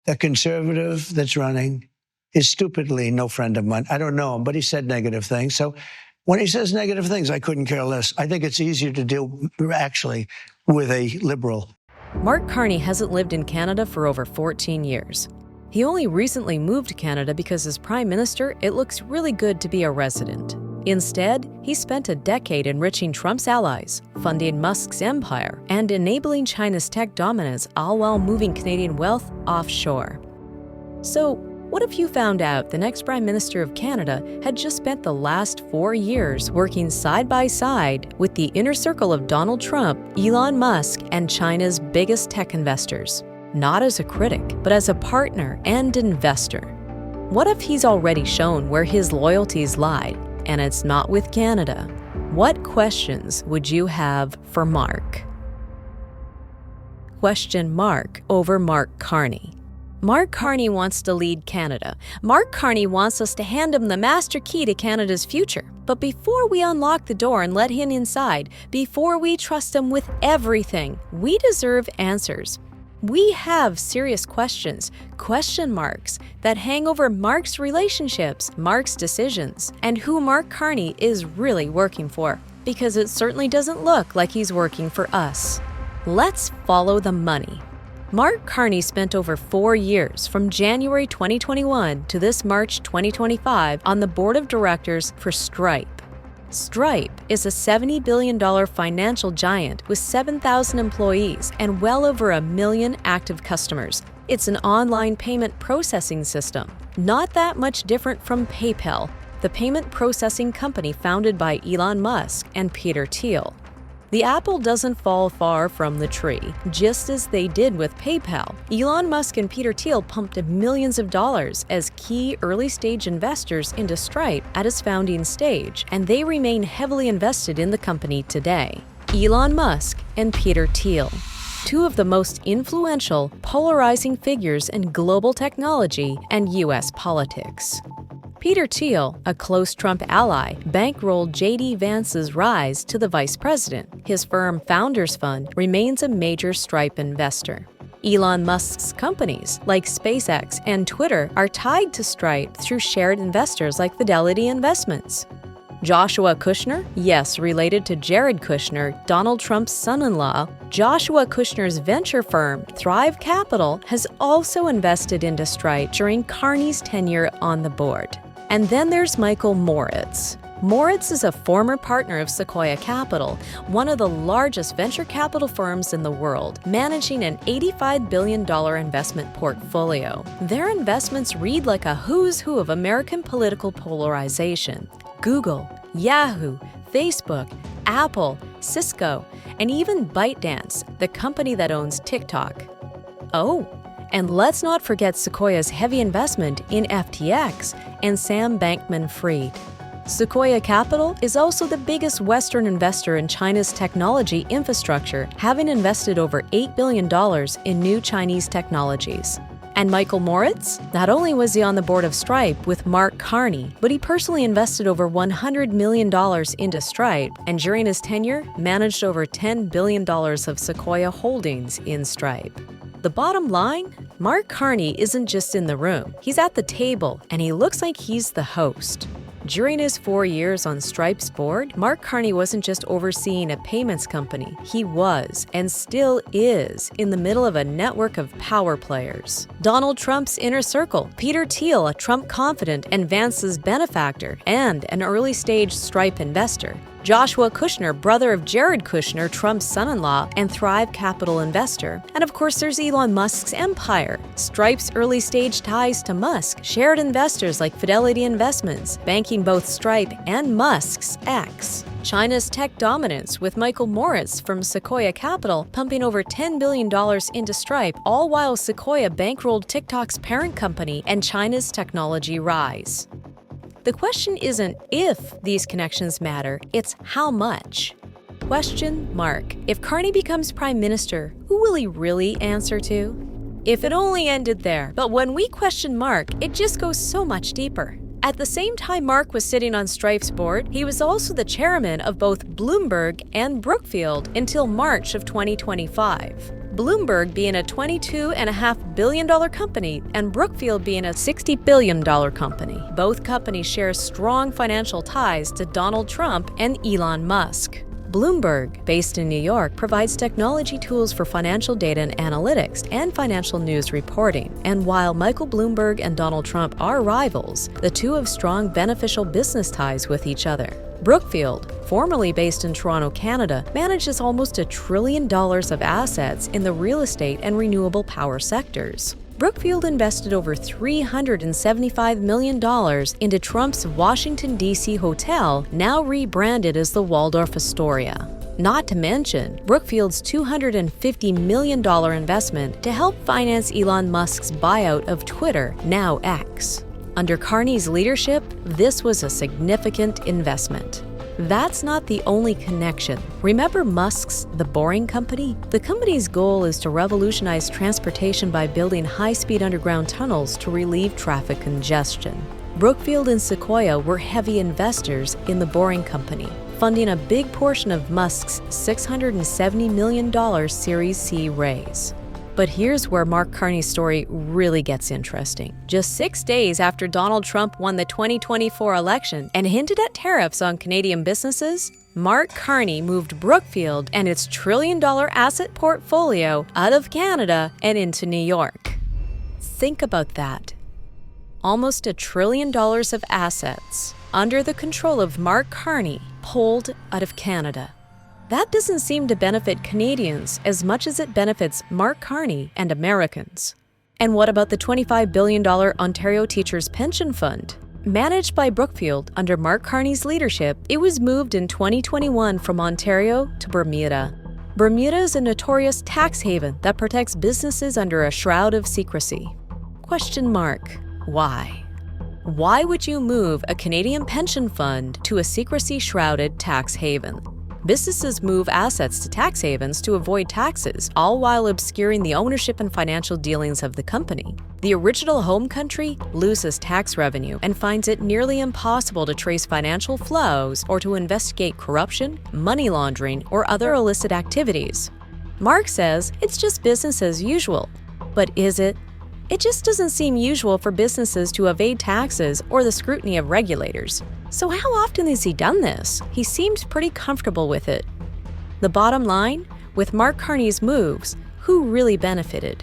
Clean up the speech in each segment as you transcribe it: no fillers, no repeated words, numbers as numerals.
the conservative that's running is stupidly no friend of mine. I don't know him, but he said negative things. So when he says negative things, I couldn't care less. I think it's easier to deal, actually, with a liberal. Mark Carney hasn't lived in Canada for over 14 years. He only recently moved to Canada because as Prime Minister, it looks really good to be a resident. Instead, he spent a decade enriching Trump's allies, funding Musk's empire, and enabling China's tech dominance, all while moving Canadian wealth offshore. So, what if you found out the next Prime Minister of Canada had just spent the last 4 years working side by side with the inner circle of Donald Trump, Elon Musk, and China's biggest tech investors? Not as a critic, but as a partner and investor. What if he's already shown where his loyalties lie, and it's not with Canada? What questions would you have for Mark? Question mark over Mark Carney. Mark Carney wants to lead Canada. Mark Carney wants us to hand him the master key to Canada's future. But before we unlock the door and let him inside, before we trust him with everything, we deserve answers. We have serious questions, question marks, that hang over Mark's relationships, Mark's decisions, and who Mark Carney is really working for, because it certainly doesn't look like he's working for us. Let's follow the money. Mark Carney spent over 4 years, from January 2021 to this March 2025, on the board of directors for Stripe. Stripe is a $70 billion financial giant with 7,000 employees and well over 1 million active customers. It's an online payment processing system, not that much different from PayPal, the payment processing company founded by Elon Musk and Peter Thiel. The apple doesn't fall far from the tree, just as they did with PayPal. Elon Musk and Peter Thiel pumped millions of dollars as key early-stage investors into Stripe at its founding stage, and they remain heavily invested in the company today. Elon Musk and Peter Thiel, two of the most influential, polarizing figures in global technology and U.S. politics. Peter Thiel, a close Trump ally, bankrolled J.D. Vance's rise to the vice president. His firm Founders Fund remains a major Stripe investor. Elon Musk's companies, like SpaceX and Twitter, are tied to Stripe through shared investors like Fidelity Investments. Joshua Kushner, yes, related to Jared Kushner, Donald Trump's son-in-law, Joshua Kushner's venture firm, Thrive Capital, has also invested into Stripe during Carney's tenure on the board. And then there's Michael Moritz. Moritz is a former partner of Sequoia Capital, one of the largest venture capital firms in the world, managing an $85 billion investment portfolio. Their investments read like a who's who of American political polarization. Google, Yahoo, Facebook, Apple, Cisco, and even ByteDance, the company that owns TikTok. Oh, and let's not forget Sequoia's heavy investment in FTX and Sam Bankman-Fried. Sequoia Capital is also the biggest Western investor in China's technology infrastructure, having invested over $8 billion in new Chinese technologies. And Michael Moritz? Not only was he on the board of Stripe with Mark Carney, but he personally invested over $100 million into Stripe, and during his tenure, managed over $10 billion of Sequoia holdings in Stripe. The bottom line? Mark Carney isn't just in the room. He's at the table, and he looks like he's the host. During his 4 years on Stripe's board, Mark Carney wasn't just overseeing a payments company. He was, and still is, in the middle of a network of power players. Donald Trump's inner circle, Peter Thiel, a Trump confidant and Vance's benefactor, and an early-stage Stripe investor. Joshua Kushner, brother of Jared Kushner, Trump's son-in-law, and Thrive Capital investor. And of course, there's Elon Musk's empire. Stripe's early-stage ties to Musk, shared investors like Fidelity Investments, banking both Stripe and Musk's X. China's tech dominance, with Michael Moritz from Sequoia Capital pumping over $10 billion into Stripe, all while Sequoia bankrolled TikTok's parent company and China's technology rise. The question isn't if these connections matter, it's how much. Question mark. If Carney becomes prime minister, who will he really answer to? If it only ended there. But when we question Mark, it just goes so much deeper. At the same time Mark was sitting on Stripe's board, he was also the chairman of both Bloomberg and Brookfield until March of 2025. Bloomberg being a $22.5 billion company and Brookfield being a $60 billion company. Both companies share strong financial ties to Donald Trump and Elon Musk. Bloomberg, based in New York, provides technology tools for financial data and analytics and financial news reporting. And while Michael Bloomberg and Donald Trump are rivals, the two have strong beneficial business ties with each other. Brookfield, formerly based in Toronto, Canada, manages almost $1 trillion of assets in the real estate and renewable power sectors. Brookfield invested over $375 million into Trump's Washington, D.C. hotel, now rebranded as the Waldorf Astoria. Not to mention Brookfield's $250 million investment to help finance Elon Musk's buyout of Twitter, now X. Under Carney's leadership, this was a significant investment. That's not the only connection. Remember Musk's The Boring Company? The company's goal is to revolutionize transportation by building high-speed underground tunnels to relieve traffic congestion. Brookfield and Sequoia were heavy investors in The Boring Company, funding a big portion of Musk's $670 million Series C raise. But here's where Mark Carney's story really gets interesting. Just 6 days after Donald Trump won the 2024 election and hinted at tariffs on Canadian businesses, Mark Carney moved Brookfield and its trillion-dollar asset portfolio out of Canada and into New York. Think about that. Almost $1 trillion of assets under the control of Mark Carney pulled out of Canada. That doesn't seem to benefit Canadians as much as it benefits Mark Carney and Americans. And what about the $25 billion Ontario Teachers' Pension Fund? Managed by Brookfield under Mark Carney's leadership, it was moved in 2021 from Ontario to Bermuda. Bermuda is a notorious tax haven that protects businesses under a shroud of secrecy. Question mark. Why? Why would you move a Canadian pension fund to a secrecy-shrouded tax haven? Businesses move assets to tax havens to avoid taxes, all while obscuring the ownership and financial dealings of the company. The original home country loses tax revenue and finds it nearly impossible to trace financial flows or to investigate corruption, money laundering, or other illicit activities. Mark says it's just business as usual. But is it? It just doesn't seem usual for businesses to evade taxes or the scrutiny of regulators. So how often has he done this? He seems pretty comfortable with it. The bottom line, with Mark Carney's moves, who really benefited?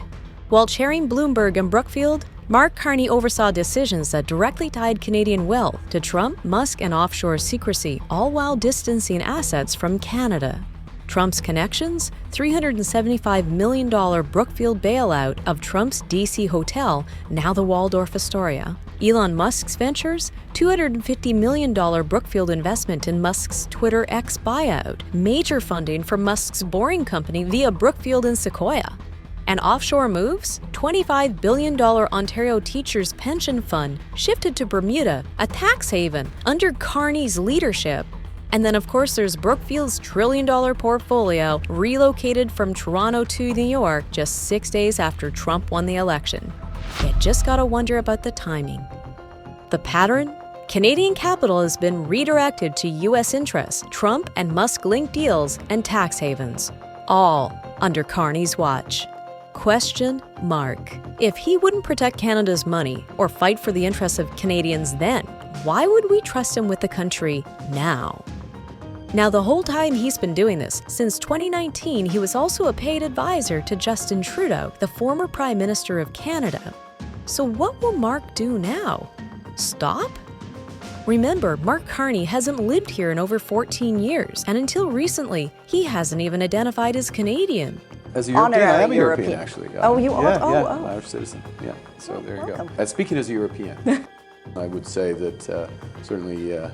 While chairing Bloomberg and Brookfield, Mark Carney oversaw decisions that directly tied Canadian wealth to Trump, Musk, and offshore secrecy, all while distancing assets from Canada. Trump's connections, $375 million Brookfield bailout of Trump's D.C. hotel, now the Waldorf Astoria. Elon Musk's ventures, $250 million Brookfield investment in Musk's Twitter X buyout. Major funding for Musk's Boring Company via Brookfield and Sequoia. And offshore moves, $25 billion Ontario Teachers' Pension Fund shifted to Bermuda, a tax haven, under Carney's leadership. And then, of course, there's Brookfield's trillion-dollar portfolio relocated from Toronto to New York just 6 days after Trump won the election. You just gotta wonder about the timing. The pattern? Canadian capital has been redirected to U.S. interests, Trump and Musk-linked deals, and tax havens. All under Carney's watch. Question mark. If he wouldn't protect Canada's money or fight for the interests of Canadians then, why would we trust him with the country now? Now, the whole time he's been doing this, since 2019, he was also a paid advisor to Justin Trudeau, the former Prime Minister of Canada. So what will Mark do now? Stop? Remember, Mark Carney hasn't lived here in over 14 years, and until recently, he hasn't even identified as Canadian. As a European, I am a European, European. actually. Oh, you are? I'm Irish citizen. Yeah, so there you welcome. go. Speaking as a European, I would say that certainly the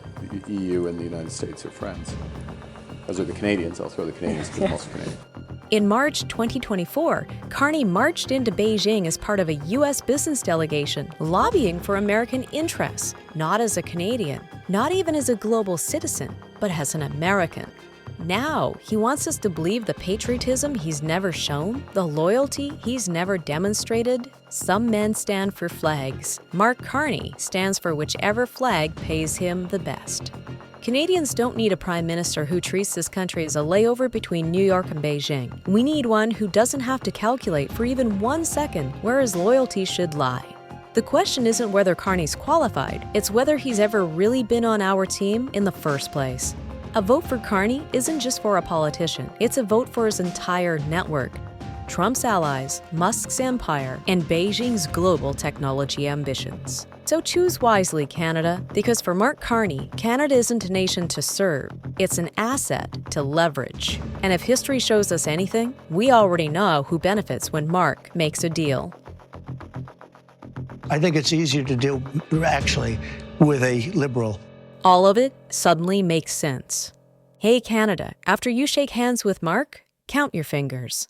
EU and the United States are friends. Those are the Canadians. I'll throw the Canadians because I'm also Canadian. In March 2024, Carney marched into Beijing as part of a U.S. business delegation, lobbying for American interests, not as a Canadian, not even as a global citizen, but as an American. Now, he wants us to believe the patriotism he's never shown, the loyalty he's never demonstrated. Some men stand for flags. Mark Carney stands for whichever flag pays him the best. Canadians don't need a prime minister who treats this country as a layover between New York and Beijing. We need one who doesn't have to calculate for even 1 second where his loyalty should lie. The question isn't whether Carney's qualified, it's whether he's ever really been on our team in the first place. A vote for Carney isn't just for a politician, it's a vote for his entire network. Trump's allies, Musk's empire, and Beijing's global technology ambitions. So choose wisely, Canada, because for Mark Carney, Canada isn't a nation to serve, it's an asset to leverage. And if history shows us anything, we already know who benefits when Mark makes a deal. I think it's easier to deal, actually, with a liberal. All of it suddenly makes sense. Hey, Canada, after you shake hands with Mark, count your fingers.